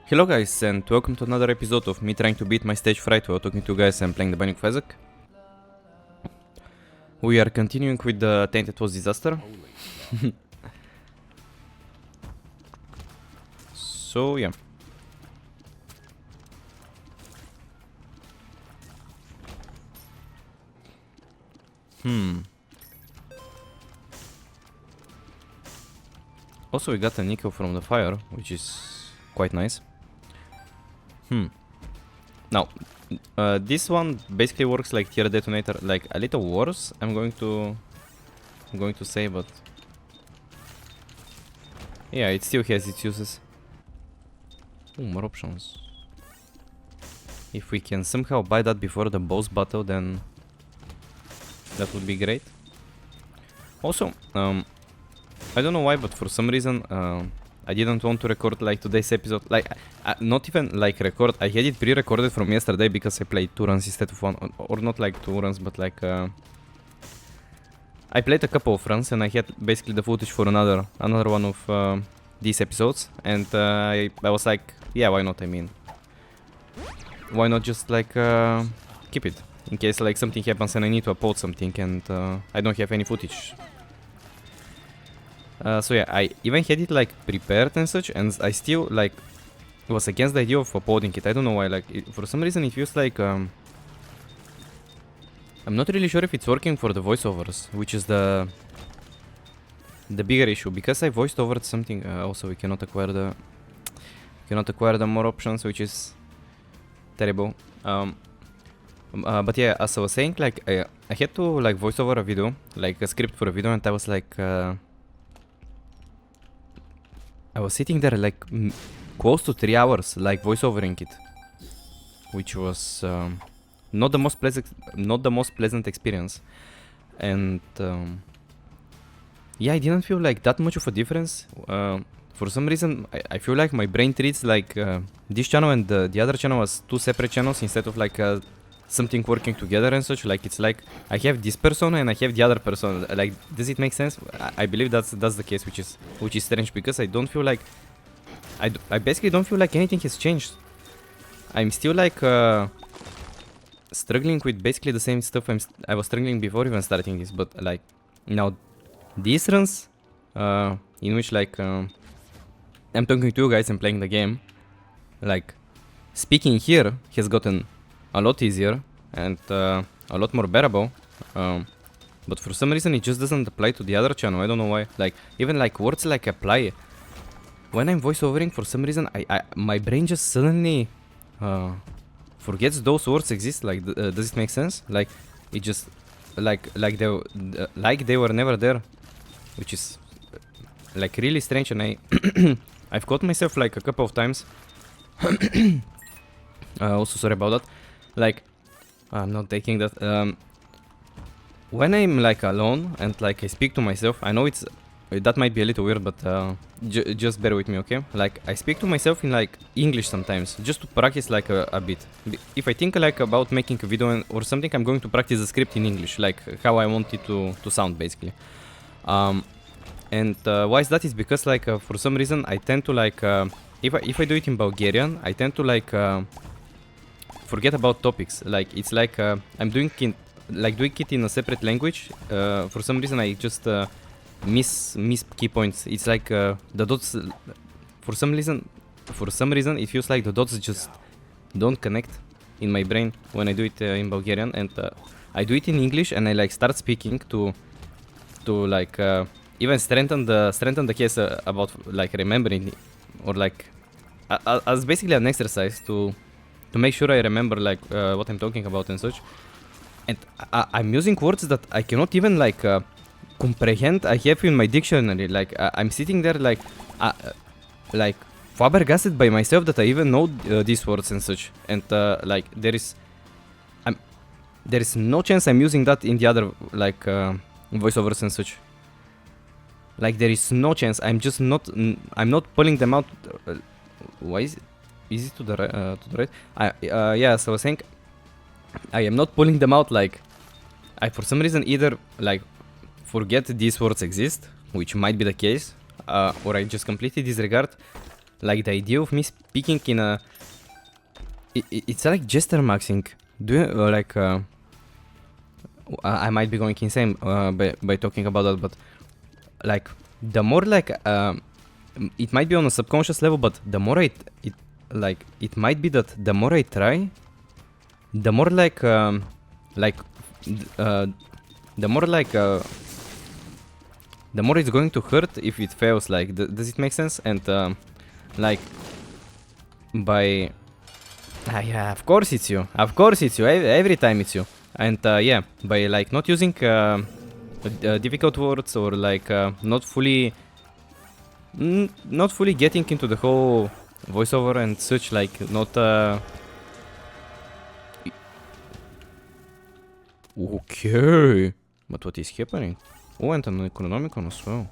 Hello guys, and welcome to another episode of me trying to beat my stage fright while talking to you guys and playing the Binding of Isaac. We are continuing with the Tainted Was Disaster. So yeah. Also we got a nickel from the fire, which is quite nice. Now, this one basically works like tier detonator, like a little worse. I'm going to say, but yeah, it still has its uses. Ooh, more options. If we can somehow buy that before the boss battle, then that would be great. Also, I don't know why, but for some reason, I didn't want to record like today's episode, like not even like record. I had it pre-recorded from yesterday because I played 2 runs instead of 1, or not like 2 runs, but like I played a couple of runs and I had basically the footage for another one of these episodes, and I was like, yeah, why not? I mean, why not just like keep it in case like something happens and I need to upload something and I don't have any footage. So yeah, I even had it like prepared and such, and I still like was against the idea of uploading it. I don't know why, like for some reason it feels like I'm not really sure if it's working for the voiceovers, which is the bigger issue, because I voiced over something. Also we cannot acquire the more options, which is terrible. But yeah, as I was saying, like I had to like voice over a video, like a script for a video, and I was like I was sitting there like close to 3 hours, like voiceovering it, which was not the most pleasant experience. And yeah, I didn't feel like that much of a difference. For some reason, I feel like my brain treats like this channel and the other channel as 2 separate channels instead of like something working together and such. Like it's like I have this persona and I have the other persona. Like, does it make sense? I believe that's the case, which is strange, because I don't feel like I basically don't feel like anything has changed. I'm still like struggling with basically the same stuff I was struggling before even starting this. But like now these runs in which like I'm talking to you guys and playing the game, like speaking here has gotten a lot easier and a lot more bearable, but for some reason it just doesn't apply to the other channel. I don't know why. Like even like words like apply, when I'm voiceovering, for some reason my brain just suddenly forgets those words exist. Like does it make sense? Like it just like they were never there, which is like really strange. And I've caught myself like a couple of times. Also sorry about that. Like, I'm not taking that. When I'm like alone and like I speak to myself, I know that might be a little weird, but just bear with me, okay? Like I speak to myself in like English sometimes, just to practice like a bit. If I think like about making a video or something, I'm going to practice the script in English, like how I want it to sound basically. And why is that? Is because like for some reason I tend to like if I do it in Bulgarian, I tend to like forget about topics. Like it's like I'm doing it in a separate language. For some reason I just miss key points. It's like the dots for some reason it feels like the dots just don't connect in my brain when I do it in Bulgarian, and I do it in English and I like start speaking to like even strengthen the case about like remembering, or like as basically an exercise to make sure I remember like what I'm talking about and such. And I'm using words that I cannot even like comprehend. I have in my dictionary. Like I'm sitting there like flabbergasted by myself that I even know these words and such. And like there is no chance I'm using that in the other like voiceovers and such. Like there is no chance. I'm not pulling them out. Why is it? Is it to the right? Yeah, so I was saying I am not pulling them out. Like I for some reason either like forget these words exist, which might be the case, or I just completely disregard like the idea of me speaking in a, it's like gesture maxing. Do you like? I might be going insane by talking about that, but like the more like it might be on a subconscious level, but the more it might be that the more I try, the more like the more like the more it's going to hurt if it fails. Like, does it make sense? And like by yeah, of course it's you. Of course it's you. Every time it's you. And yeah, by like not using difficult words or like not fully getting into the whole voiceover and such, like not okay. But what is happening? Oh, and an Economicon as well.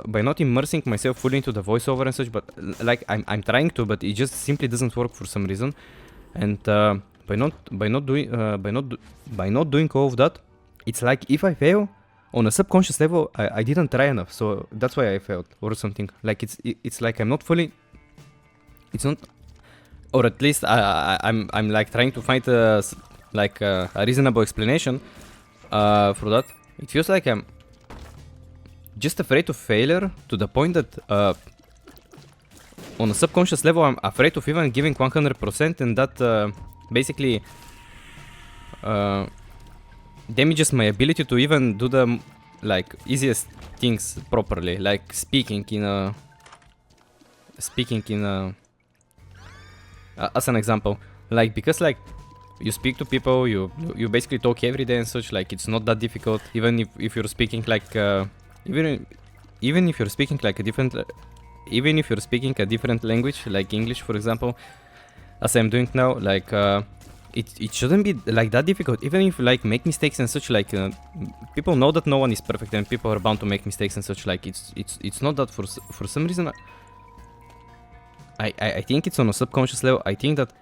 By not immersing myself fully into the voiceover and such, but like I'm trying to, but it just simply doesn't work for some reason. And by not doing all of that, it's like if I fail on a subconscious level, I didn't try enough, so that's why I failed or something. Like it's like I'm not fully. It's not, or at least I'm like trying to find a reasonable explanation for that. It feels like I'm just afraid of failure to the point that on a subconscious level I'm afraid of even giving 100%, and that basically damages my ability to even do the like easiest things properly, like speaking in a as an example, like because like you speak to people, you basically talk every day and such, like it's not that difficult, even if you're speaking like even if you're speaking like a different language, like English for example, as I'm doing now, like it shouldn't be like that difficult, even if you like make mistakes and such, like people know that no one is perfect and people are bound to make mistakes and such, like it's not that for some reason I think it's on a subconscious level. I think that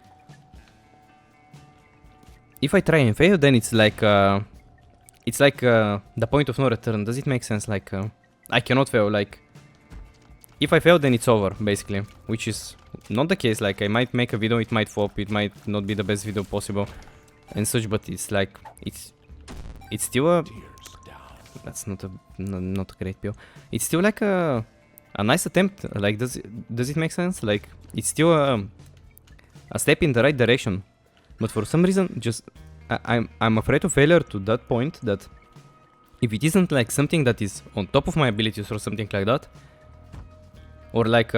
if I try and fail, then it's like the point of no return. Does it make sense? Like I cannot fail. Like if I fail, then it's over basically, which is not the case. Like I might make a video, it might flop, it might not be the best video possible and such, but it's like it's still a, that's not a great pill. It's still like a nice attempt. Like does it make sense? Like it's still a step in the right direction. But for some reason, just I'm afraid of failure to that point that if it isn't like something that is on top of my abilities or something like that, or like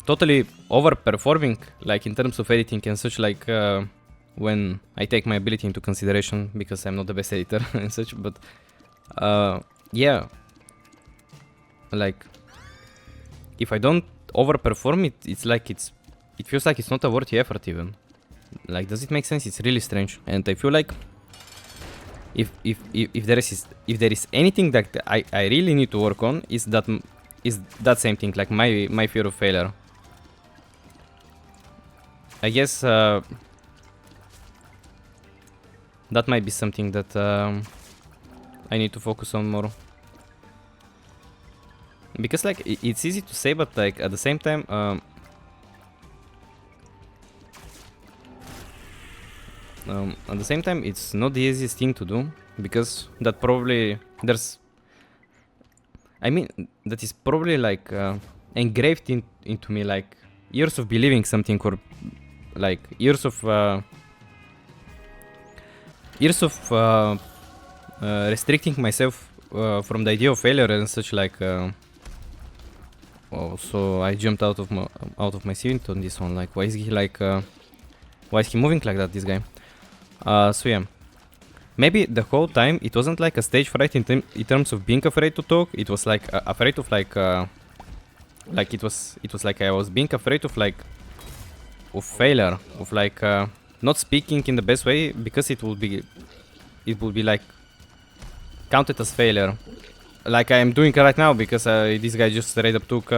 totally overperforming, like in terms of editing and such, like when I take my ability into consideration, because I'm not the best editor and such, but yeah, like if I don't overperform it, it's like it feels like it's not a worthy effort even. Like, does it make sense? It's really strange, and I feel like if there is anything that I really need to work on, is that same thing, like my fear of failure. I guess that might be something that I need to focus on more. Because like it's easy to say, but like at the same time it's not the easiest thing to do, because that probably that is probably like engraved into me, like years of believing something, or like years of restricting myself from the idea of failure and such, like oh, so I jumped out of my seat on this one. Like, why is he moving like that, this guy? So yeah, maybe the whole time it wasn't like a stage fright in terms of being afraid to talk. It was like afraid of like it was like I was being afraid of like of failure, of like not speaking in the best way, because it will be like counted as failure, like I am doing right now, because this guy just straight up took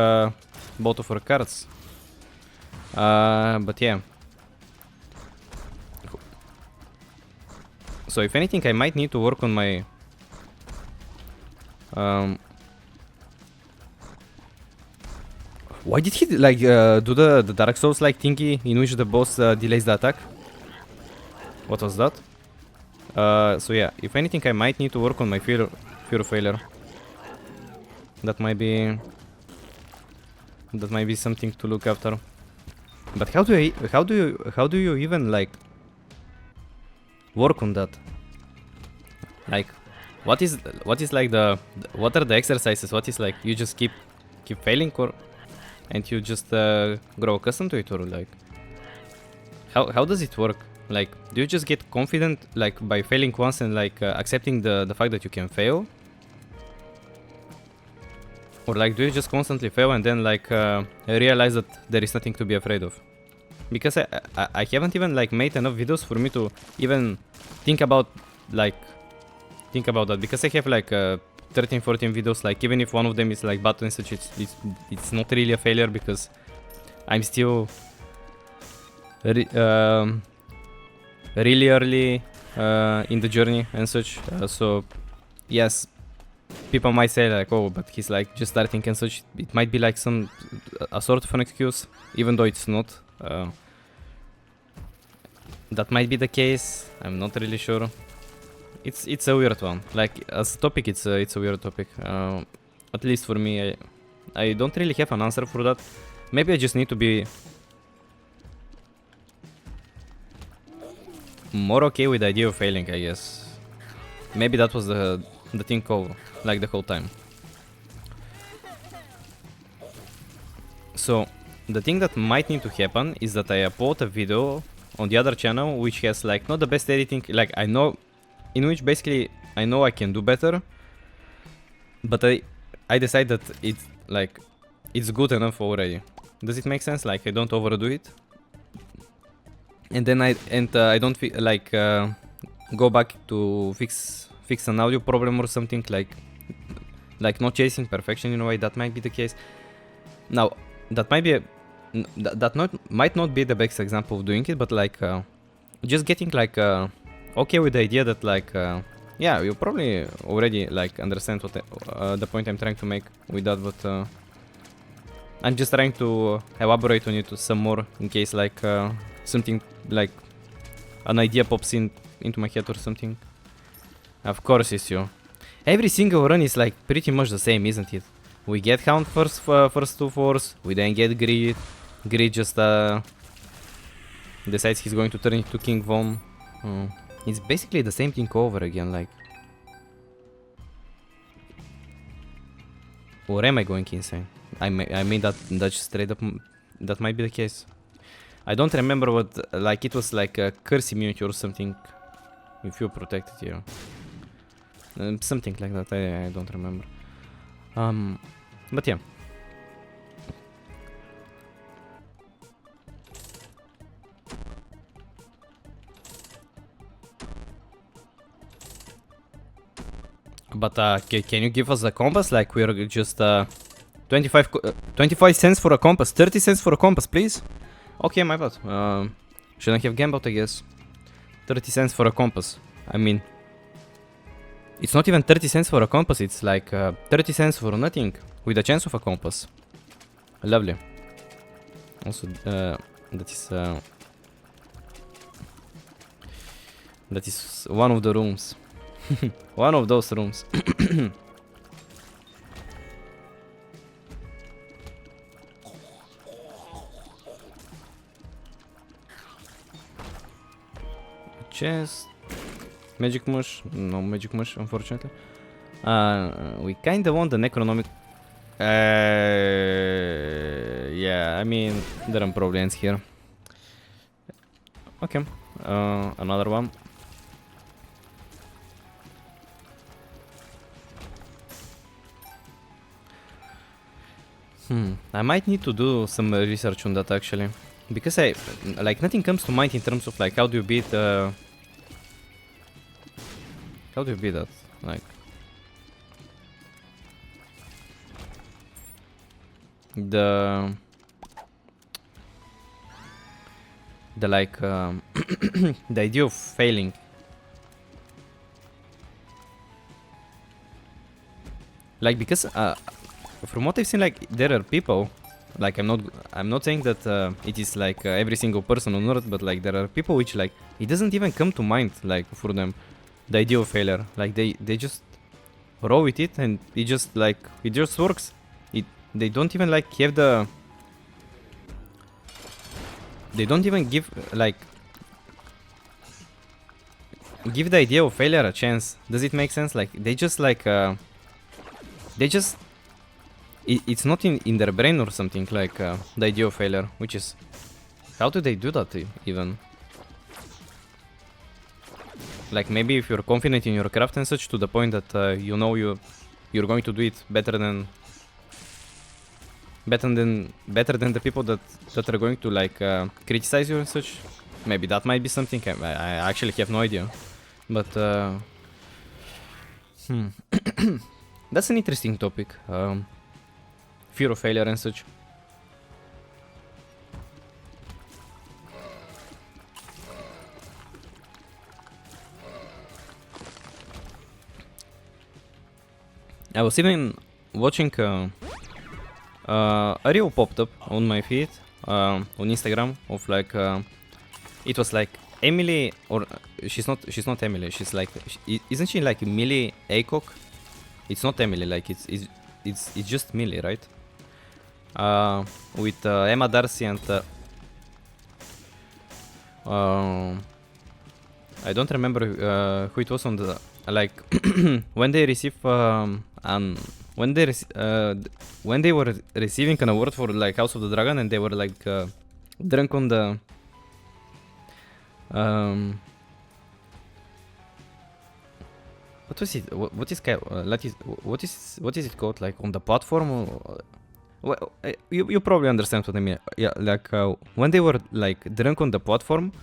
both of our cards. But yeah. So if anything, I might need to work on my Why did he like do the Dark Souls like thingy in which the boss delays the attack? What was that? So yeah, if anything, I might need to work on my fear of failure. That might be something to look after. But how do you even like work on that? Like, what is like what are the exercises? What is like you just keep failing, or and you just grow accustomed to it, or like how does it work? Like, do you just get confident like by failing once and like accepting the fact that you can fail? Or like, do you just constantly fail and then like realize that there is nothing to be afraid of? Because I haven't even like made enough videos for me to even think about that, because I have like 13-14 videos. Like, even if one of them is like bad and such, it's not really a failure because I'm still really early in the journey and such. So yes, people might say like, oh, but he's like just starting and such. It might be like a sort of an excuse, even though it's not. That might be the case. I'm not really sure. It's a weird one. Like, as a topic, it's a weird topic. At least for me, I don't really have an answer for that. Maybe I just need to be more okay with the idea of failing, I guess. Maybe that was the thing like the whole time. So the thing that might need to happen is that I upload a video on the other channel which has like not the best editing, like I know, in which basically I know I can do better, but I decide that it's good enough already. Does it make sense? Like, I don't overdo it, and then I don't feel like go back to fix an audio problem or something, like not chasing perfection in a way. That might be the case. Now that might be might not be the best example of doing it, but like just getting like okay with the idea that like yeah, you probably already like understand what the point I'm trying to make with that, but I'm just trying to elaborate on it some more in case like something like an idea pops into my head or something. Of course it's you. Every single run is like pretty much the same, isn't it? We get Hound first 2 fours, we then get Greed. Greed just decides he's going to turn into King Von. It's basically the same thing over again, like. Or am I going insane? I mean that just straight up, that might be the case. I don't remember what, like it was like a curse immunity or something. If you're protected here. Something like that, I don't remember. But yeah. But can you give us a compass? Like, we're just 25 cents for a compass, 30 cents for a compass, please. Okay, my bad. Shouldn't have gambled, I guess. 30 cents for a compass. I mean, it's not even 30 cents for a compass, it's like 30 cents for nothing with a chance of a compass. Lovely. Also, that is one of the rooms. One of those rooms. Chest. Magic mush. No magic mush, unfortunately. We kinda want the necronomic. Yeah, I mean, there are problems here. Okay. Another one. I might need to do some research on that actually, because like nothing comes to mind in terms of like how do you beat that, like the like the idea of failing. Like, because from what I've seen, like, there are people, like, I'm not saying that it is like every single person on earth, but like there are people which, like, it doesn't even come to mind, like, for them, the idea of failure. Like, they just roll with it, and it just, like, it just works. They don't even, like, have the, they don't even give, like, give the idea of failure a chance. Does it make sense? Like, they just, like, they just, it's not in their brain or something, like, the idea of failure, which is, how do they do that even? Like, maybe if you're confident in your craft and such, to the point that you know you're going to do it better than the people that are going to, like, criticize you and such. Maybe that might be something. I actually have no idea, but that's an interesting topic. Fear of failure and such. I was even watching a reel popped up on my feed on Instagram of, like, it was like Emily, or she's not Emily, she's like, isn't she like Millie Aycock? It's not Emily, like it's just Millie, right? With Emma Darcy and I don't remember who it was on the, like, when they receive when they were receiving an award for, like, House of the Dragon, and they were, like, drunk on the what was it? What is it called? Like, on the platform? Well, you probably understand what I mean. Yeah, like, when they were, like, drunk on the platform,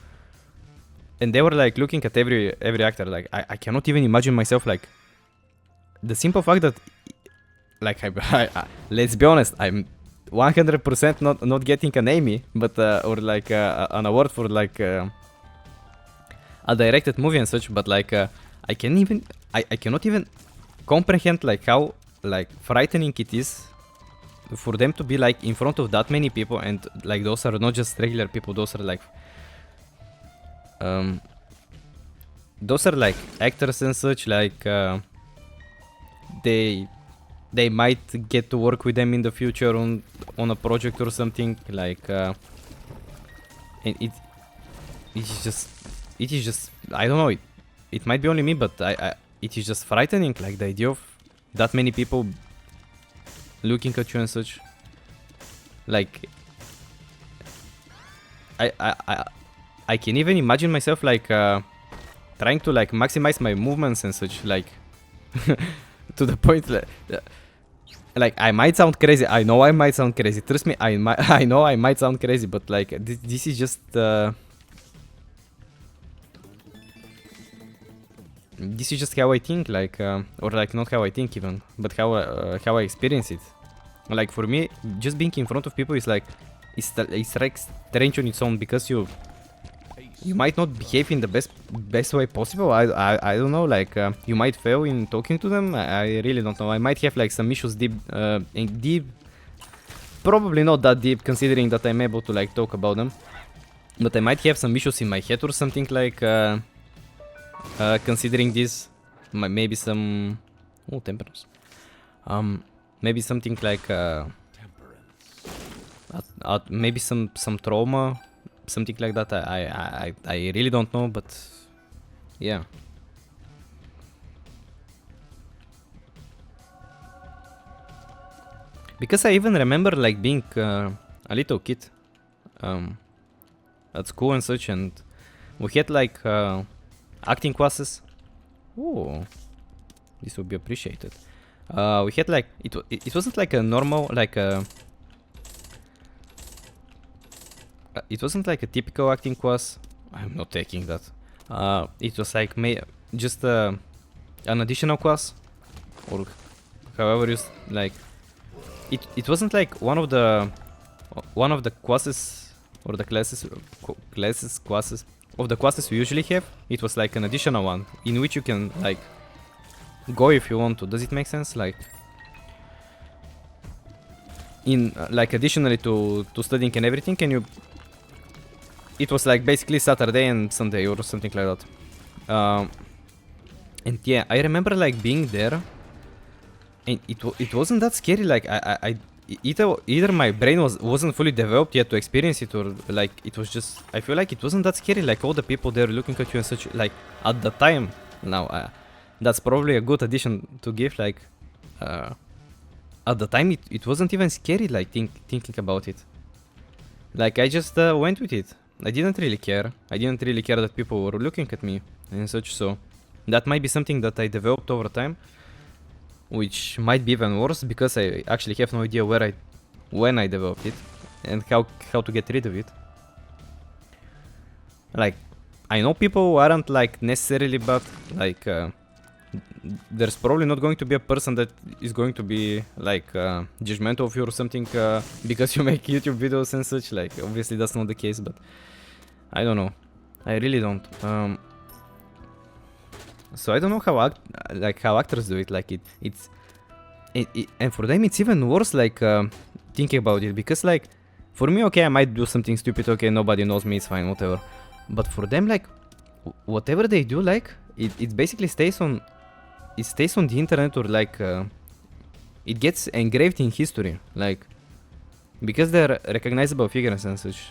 and they were, like, looking at every actor. Like, I cannot even imagine myself, like, the simple fact that, like, let's be honest, I'm 100% not getting an Emmy, but or, like, an award for, like, a directed movie and such. But, like, I cannot even comprehend, like, how, like, frightening it is for them to be, like, in front of that many people, and, like, those are not just regular people. Those are, like, actors and such. Like, they might get to work with them in the future on a project or something, like, and it is just I don't know, it might be only me, but it is just frightening, like, the idea of that many people looking at you and such. Like, I can even imagine myself, like, trying to, like, maximize my movements and such, like, to the point, like, I might sound crazy. I know I might sound crazy. Trust me, I know I might sound crazy, but, like, this is just this is just how I think, like, or, like, not how I think even, but how I experience it. Like, for me, just being in front of people is, like, it's like strange on its own, because you might not behave in the best way possible. I don't know, like, you might fail in talking to them. I really don't know. I might have, like, some issues deep, probably not that deep, considering that I'm able to, like, talk about them, but I might have some issues in my head or something, like, considering this. Maybe some temperance, maybe something like maybe some trauma, something like that. I really don't know, but yeah. Because I even remember, like, being a little kid at school and such, and we had, like, acting classes. Oh, this would be appreciated. We had, like, it wasn't like a normal, like, it wasn't like a typical acting class. I'm not taking that. It was, like, just an additional class, or however you like. It wasn't like one of the classes, or the classes of the classes we usually have. It was, like, an additional one in which you can, like, go if you want to. Does it make sense? Like, in like additionally to studying and everything, and it was like basically Saturday and Sunday or something like that. And yeah, I remember like being there, and it wasn't that scary. Like I either my brain wasn't fully developed yet to experience it, or like it was just, I feel like it wasn't that scary. Like all the people there looking at you and such, like at the time. Now that's probably a good addition to give. Like at the time it wasn't even scary. Like thinking about it. Like I just went with it. I didn't really care. I didn't really care that people were looking at me and such. So that might be something that I developed over time, which might be even worse because I actually have no idea when I developed it and how to get rid of it. Like I know people aren't like necessarily bad. Like there's probably not going to be a person that is going to be like judgmental of you or something because you make YouTube videos and such. Like obviously that's not the case, but I don't know. I really don't. So I don't know how actors do it. Like it's and for them it's even worse. Like thinking about it, because like for me, okay, I might do something stupid. Okay, nobody knows me. It's fine, whatever. But for them, like whatever they do, like it basically stays on. It stays on the internet, or like it gets engraved in history. Like because they're recognizable figures and such.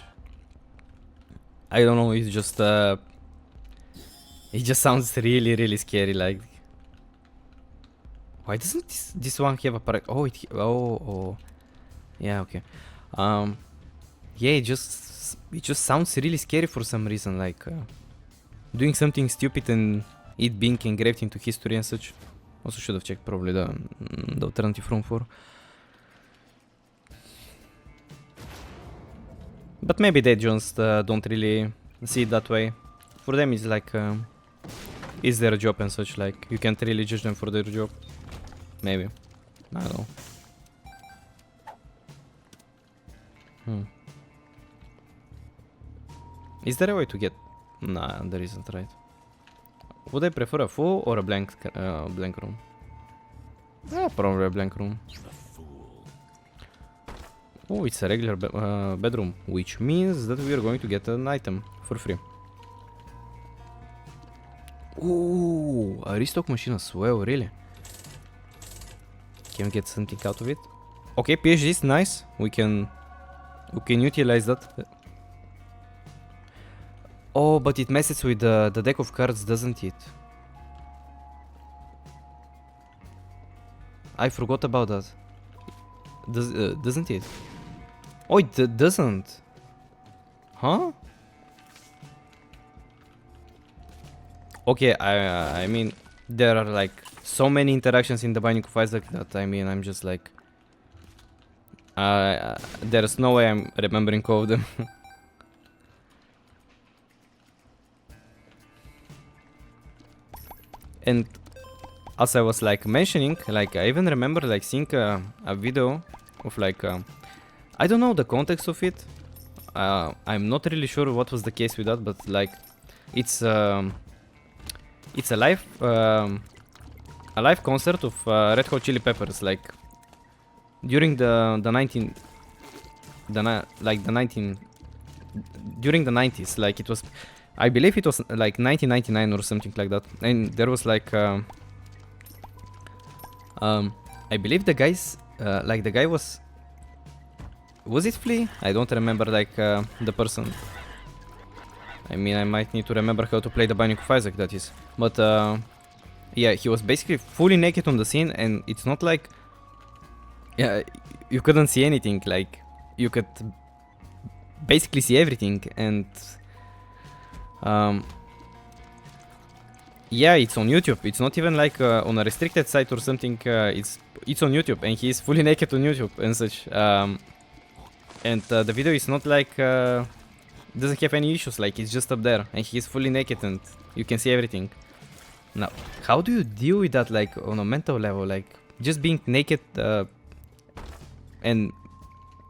I don't know. It's just it just sounds really, really scary. Like, why doesn't this one have a oh, oh, yeah, okay. Yeah, it just sounds really scary for some reason. Like, doing something stupid and it being engraved into history and such. Also, should have checked probably the alternative room for. But maybe they just don't really see it that way. For them, it's like. Is their job and such, like you can't really judge them for their job. Maybe. I don't know. Is there a way to get... Nah, there isn't, right? Would I prefer a full or a blank room? Yeah, probably a blank room. Oh, it's a regular bedroom, which means that we are going to get an item for free. Ooh, a restock machine as well, really? Can we get something out of it? Okay, PhD is nice. We can utilize that. Oh, but it messes with the deck of cards, doesn't it? I forgot about that. Doesn't it? Oh, it doesn't. Huh? Okay, I mean, there are like so many interactions in the Binding of Isaac that I mean, I'm just like, there's no way I'm remembering all of them. And as I was like mentioning, like I even remember like seeing a video of like, I don't know the context of it. I'm not really sure what was the case with that, but like, it's a live concert of Red Hot Chili Peppers, like during during the 90s, like it was, I believe it was like 1999 or something like that, and there was like I believe the guys like the guy was it Flea? I don't remember like the person. I mean, I might need to remember how to play the Binding of Isaac, that is. But yeah, he was basically fully naked on the scene, and it's not like, yeah, you couldn't see anything. Like you could basically see everything, and yeah, it's on YouTube. It's not even like on a restricted site or something. It's on YouTube, and he's fully naked on YouTube and such. And the video is not like doesn't have any issues. Like it's just up there, and he's fully naked, and you can see everything. Now, how do you deal with that, like on a mental level, like just being naked, and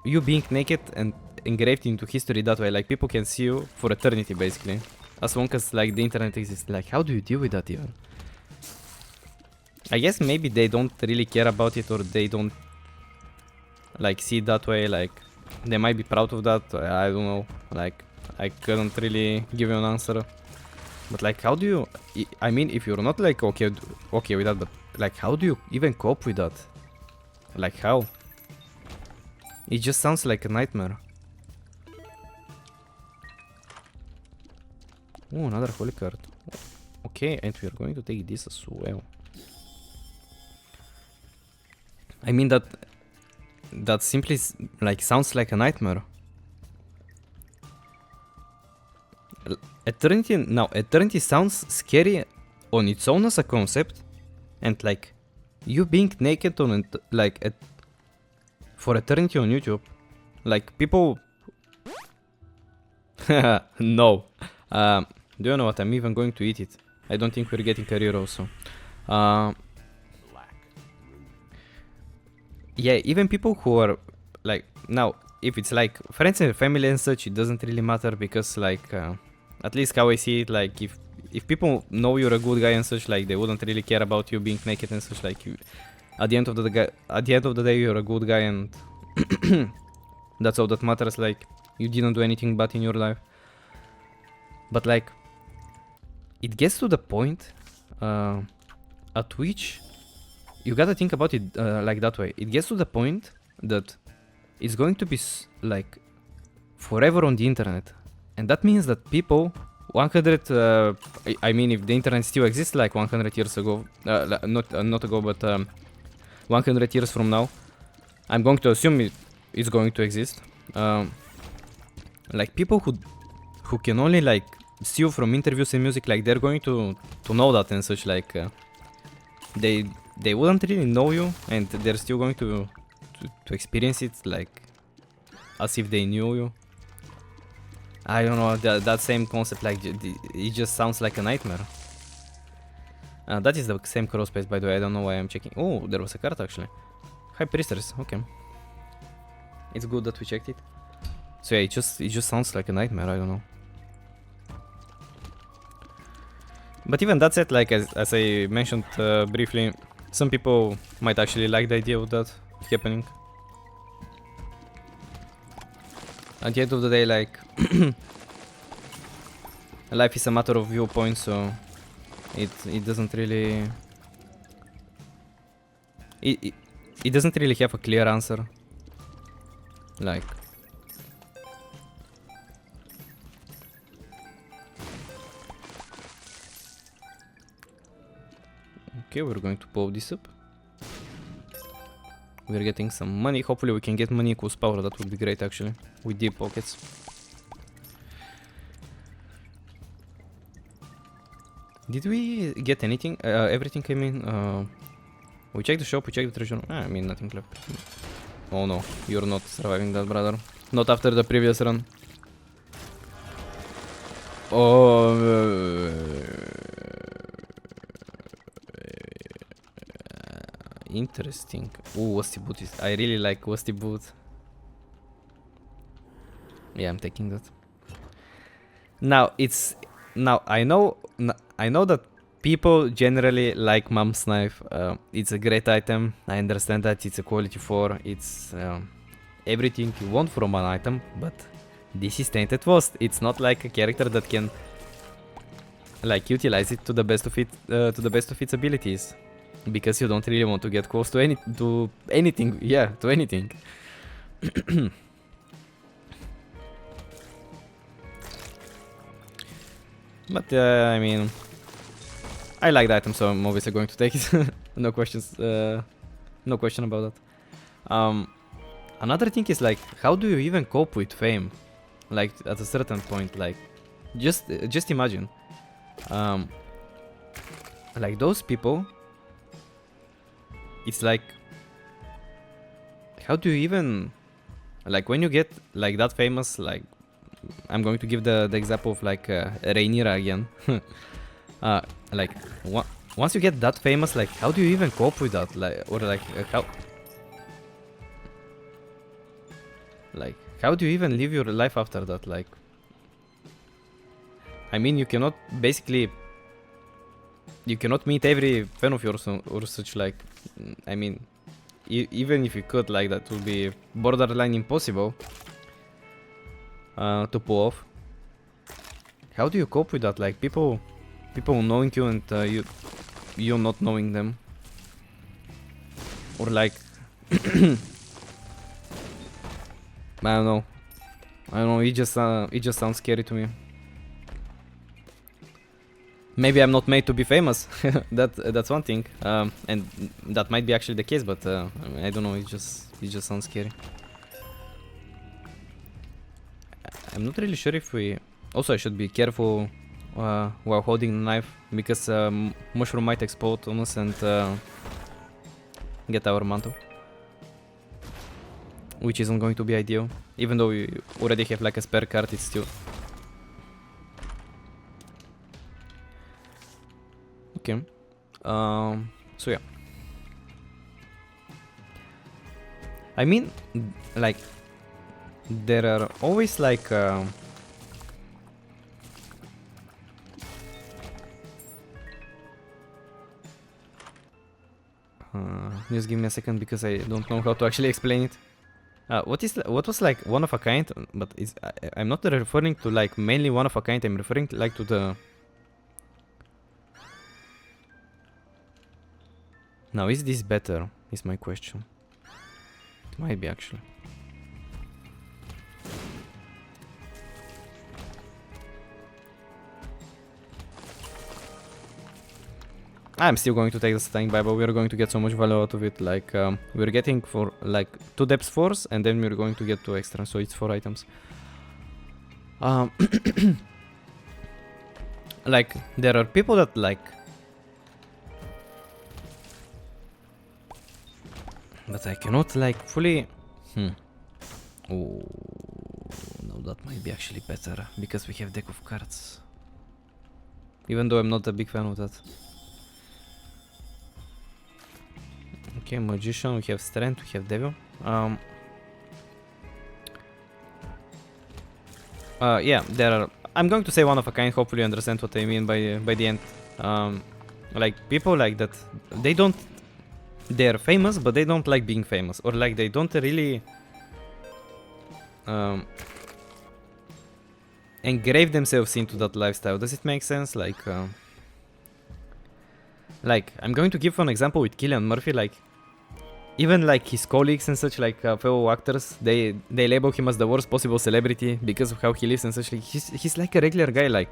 you being naked and engraved into history that way? Like people can see you for eternity, basically, as long as like the internet exists. Like, how do you deal with that even? I guess maybe they don't really care about it, or they don't like see it that way, like they might be proud of that. I don't know, like I couldn't really give you an answer. But like, how do you? I mean, if you're not like okay with that, but like, how do you even cope with that? Like how? It just sounds like a nightmare. Oh, another holy card. Okay, and we are going to take this as well. I mean that simply like sounds like a nightmare. Eternity sounds scary on its own as a concept, and like you being naked on it, for eternity on YouTube, like people. No. Do you know what? I'm even going to eat it. I don't think we're getting career also. Yeah, even people who are like now, if it's like friends and family and such, it doesn't really matter because like at least how I see it, like if people know you're a good guy and such, like they wouldn't really care about you being naked and such. Like at the end of the day, you're a good guy and that's all that matters. Like you didn't do anything bad in your life. But like it gets to the point at which you gotta think about it like that way. It gets to the point that it's going to be like forever on the internet, and that means that people 100 I mean if the internet still exists like 100 years ago, not ago, but 100 years from now, I'm going to assume it's going to exist. Like people who can only like see you from interviews and music, like they're going to know that and such, like they wouldn't really know you, and they're still going to experience it like as if they knew you. I don't know, that same concept, like it just sounds like a nightmare. That is the same cross space, by the way. I don't know why I'm checking. Oh, there was a card actually. High Priestess, okay. It's good that we checked it. So yeah, it just sounds like a nightmare, I don't know. But even that said, like as I mentioned briefly, some people might actually like the idea of that happening. At the end of the day, like life is a matter of viewpoint, so it doesn't really it doesn't really have a clear answer. Like okay, we're going to blow this up. We're getting some money. Hopefully we can get money equals power. That would be great actually, with deep pockets. Did we get anything? Everything I mean. We checked the shop, we checked the treasure. I mean nothing left. Oh no, you're not surviving that, brother. Not after the previous run. Oh. Interesting. Ooh, Wusty Boot is. I really like Wusty Boot. Yeah, I'm taking that. Now it's. Now I know that people generally like Mom's Knife. It's a great item. I understand that it's a quality 4. It's everything you want from an item, but this is Tainted Wust. It's not like a character that can like utilize it to the best of its abilities. Because you don't really want to get close to anything. Yeah, to anything. But I mean, I like the item, so I'm obviously going to take it. No questions. No question about that. Another thing is like, how do you even cope with fame? Like at a certain point, like, just imagine, like those people. It's like, how do you even, like when you get like that famous, like I'm going to give the example of like Rhaenyra again. Like once you get that famous, like how do you even cope with that? Like, or like how do you even live your life after that? Like, I mean, you cannot meet every fan of yours or such. Like, I mean, even if you could, like, that would be borderline impossible to pull off. How do you cope with that? Like, people knowing you and you not knowing them, or like, I don't know. It just sounds scary to me. Maybe I'm not made to be famous. That's one thing, and that might be actually the case. But I don't know. It just sounds scary. I'm not really sure if we. Also, I should be careful while holding the knife, because mushroom might explode on us and get our mantle, which isn't going to be ideal. Even though we already have like a spare card, it's still. Okay. So yeah. I mean, like, there are always like just give me a second, because I don't know how to actually explain it. What was like one of a kind, but I'm not referring to like mainly one of a kind. I'm referring to, like, to the. Now, is this better? Is my question. It might be actually. I'm still going to take the Stunning Bible. We're going to get so much value out of it. Like, we're getting for like 2 depth force, and then we're going to get 2 extra. So it's 4 items. Like, there are people that like. But I cannot like fully. Oh, no, that might be actually better, because we have deck of cards. Even though I'm not a big fan of that. Okay, Magician, we have Strength, we have Devil. Yeah, there are. I'm going to say one of a kind. Hopefully, you understand what I mean by the end. Like, people like that, they don't. They're famous, but they don't like being famous, or like they don't really engrave themselves into that lifestyle. Does it make sense? Like I'm going to give an example with Cillian Murphy. Like, even like his colleagues and such, like fellow actors, they label him as the worst possible celebrity because of how he lives and such. Like, he's like a regular guy. Like,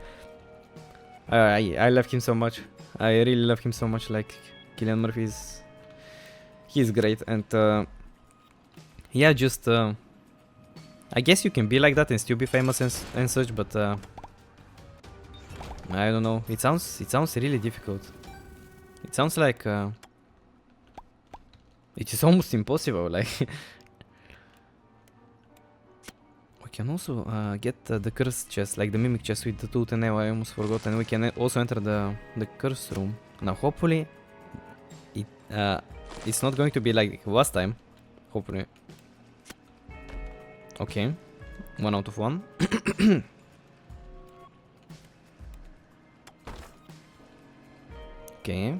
I love him so much. I really love him so much. Like, Cillian Murphy he's great, and yeah, just I guess you can be like that and still be famous and such, but I don't know. It sounds really difficult. It sounds like it is almost impossible. Like, we can also get the curse chest, like the mimic chest with the tooth and nail. I almost forgot, and we can also enter the curse room. Now, hopefully, it's not going to be like last time. Hopefully. Okay. 1 out of 1. Okay.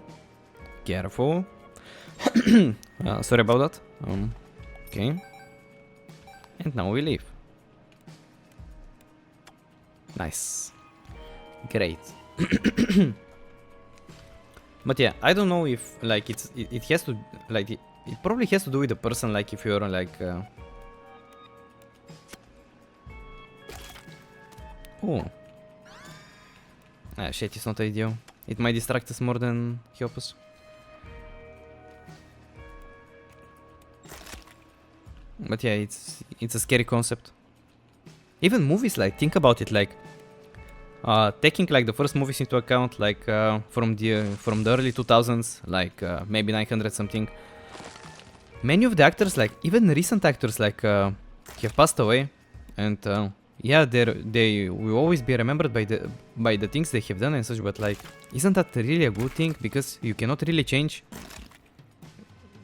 Careful. Sorry about that. Okay. And now we leave. Nice. Great. But yeah, I don't know if like it has to, like, it probably has to do with the person. Like, if you're like oh, shit, it's not ideal. It might distract us more than help us. But yeah, it's a scary concept. Even movies, like, think about it, like taking like the first movies into account, like from the early 2000s, like maybe 900 something. Many of the actors, like even recent actors, like have passed away, and yeah, they will always be remembered by the things they have done and such. But like, isn't that really a good thing? Because you cannot really change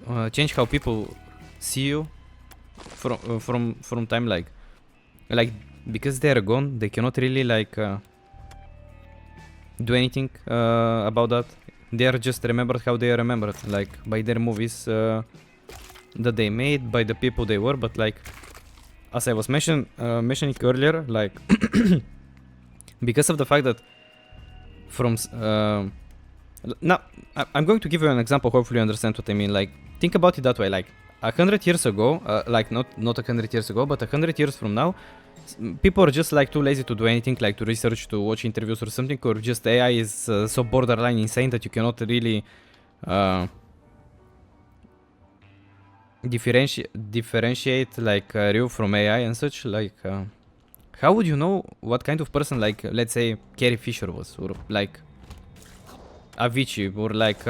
how people see you from time, like because they are gone, they cannot really like do anything about that. They are just remembered how they are remembered, like by their movies, that they made by the people they were, but like as I was mentioning earlier, like because of the fact that from now I'm going to give you an example. Hopefully, you understand what I mean. Like, think about it that way. Like 100 years ago, like not 100 years ago, but 100 years from now, people are just like too lazy to do anything, like to research, to watch interviews or something, or just AI is so borderline insane that you cannot really differentiate like real from AI and such. Like, how would you know what kind of person, like, let's say Carrie Fisher was, or like Avicii, or like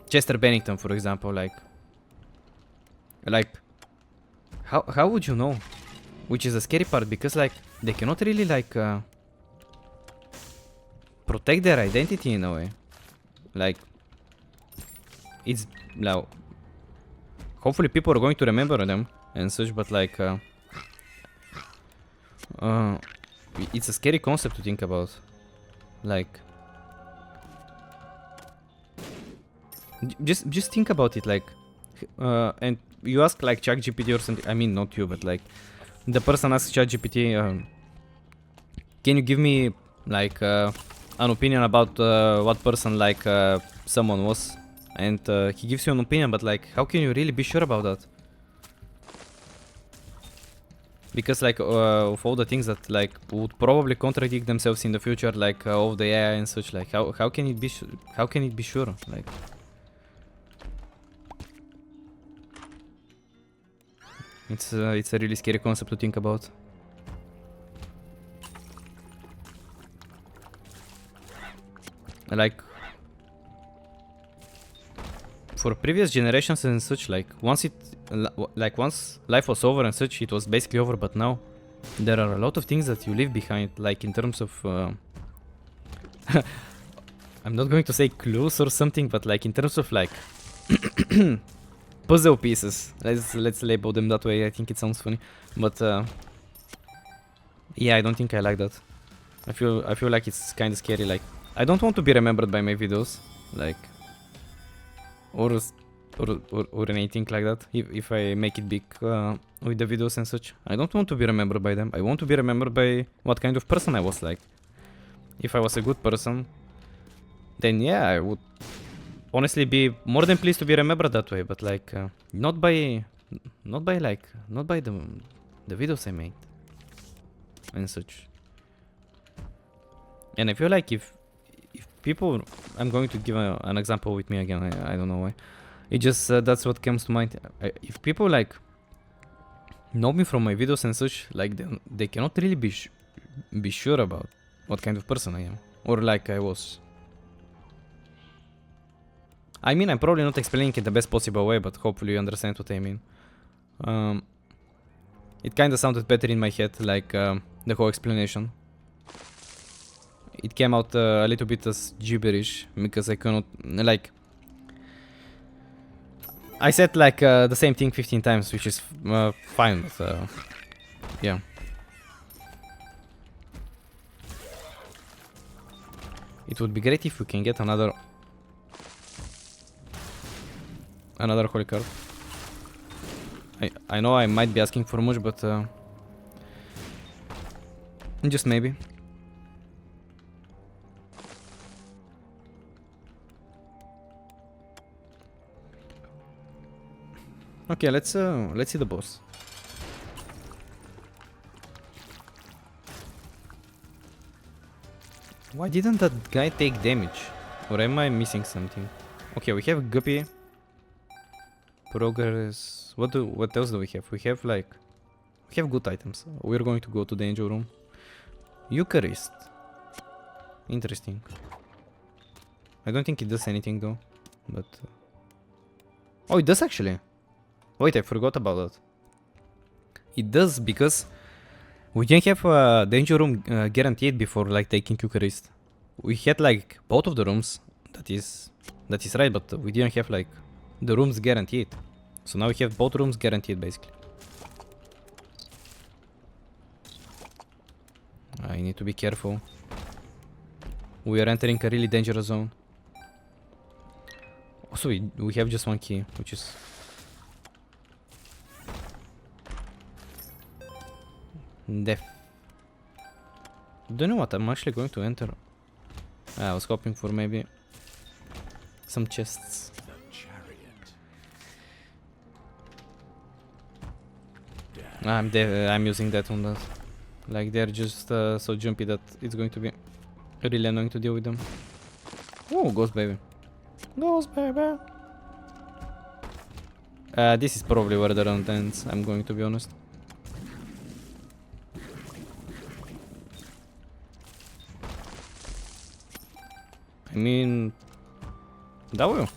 Chester Bennington, for example? Like, how would you know? Which is a scary part, because like they cannot really like protect their identity in a way. Like, it's now hopefully people are going to remember them and such, but like it's a scary concept to think about. Like, just think about it, like and you ask like ChatGPT or something. I mean, not you, but like the person asks ChatGPT, can you give me like an opinion about what person like someone was, and he gives you an opinion, but like how can you really be sure about that? Because like of all the things that like would probably contradict themselves in the future, like of the AI and such, like how can it be how can it be sure? Like, it's a really scary concept to think about. Like, for previous generations and such, like once life was over and such, it was basically over. But now there are a lot of things that you leave behind, like in terms of I'm not going to say clues or something, but like in terms of like puzzle pieces. Let's label them that way. I think it sounds funny, but yeah, I don't think I like that. I feel like it's kind of scary. Like, I don't want to be remembered by my videos, like, or anything like that. If I make it big with the videos and such, I don't want to be remembered by them. I want to be remembered by what kind of person I was. Like, if I was a good person, then yeah, I would honestly be more than pleased to be remembered that way. But like, not by the videos I made and such. And I feel like if people, I'm going to give an example with me again. I don't know why. It just that's what comes to mind. If people like know me from my videos and such, like they cannot really be sure about what kind of person I am, or like I was. I mean, I'm probably not explaining it the best possible way, but hopefully you understand what I mean. It kind of sounded better in my head, like the whole explanation. It came out a little bit as gibberish because I cannot, like, I said like the same thing 15 times, which is fine, but yeah. It would be great if we can get another holy card. I know I might be asking for much, but just maybe. Okay, let's see the boss. Why didn't that guy take damage? Or am I missing something? Okay, we have Guppy. Progress. What else do we have? We have good items. We're going to go to the angel room. Eucharist. Interesting. I don't think it does anything though. But oh, it does actually. Wait, I forgot about that. It does, because we didn't have the angel room guaranteed before like taking Eucharist. We had like both of the rooms. That is right, but we didn't have like the rooms guaranteed. So now we have both rooms guaranteed basically. I need to be careful. We are entering a really dangerous zone. Also, we have just one key, which is Def. Don't know what I'm actually going to enter. I was hoping for maybe some chests. I'm using that on that. Like they're just so jumpy that it's going to be really annoying to deal with them. Oh, ghost baby. Ghost baby. This is probably where the round ends, I'm going to be honest. I mean, that will.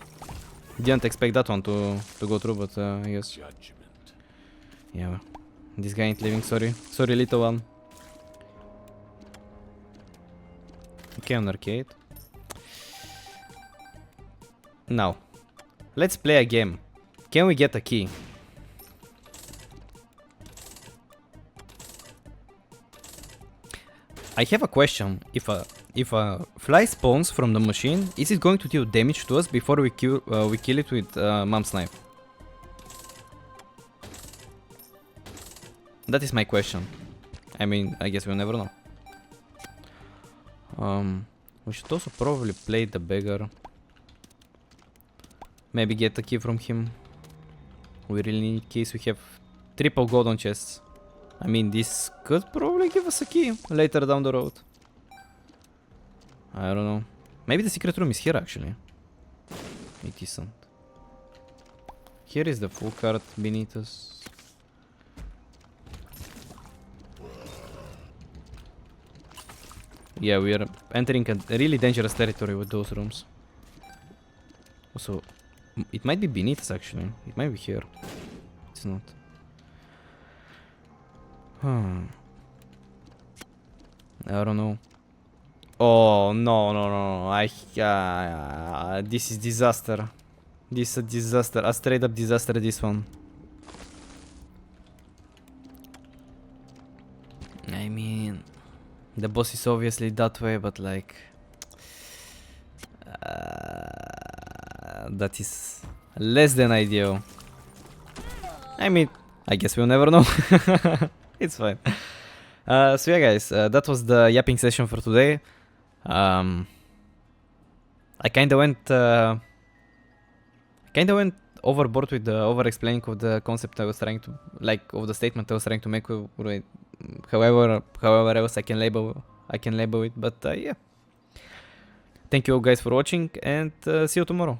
Didn't expect that one to go through, but I guess. Yeah, this guy ain't living, sorry. Sorry, little one. Okay, on arcade. Now, let's play a game. Can we get a key? I have a question. If a fly spawns from the machine, is it going to deal damage to us before we kill it with mom's knife? That is my question. I mean, I guess we'll never know. We should also probably play the beggar. Maybe get a key from him. We really need keys. We have triple golden chests. I mean, this could probably give us a key later down the road. I don't know. Maybe the secret room is here actually. It isn't. Here is the full card beneath us. Yeah, we are entering a really dangerous territory with those rooms. Also, it might be beneath us actually. It might be here. It's not. I don't know. Oh no! This is disaster. This is a disaster. A straight up disaster. This one. I mean, the boss is obviously that way, but like, that is less than ideal. I mean, I guess we'll never know. It's fine. So yeah, guys, that was the yapping session for today. I kinda went overboard with the over-explaining of the concept I was trying to, like, of the statement I was trying to make. However else I can label it. But yeah. Thank you all guys for watching, and see you tomorrow.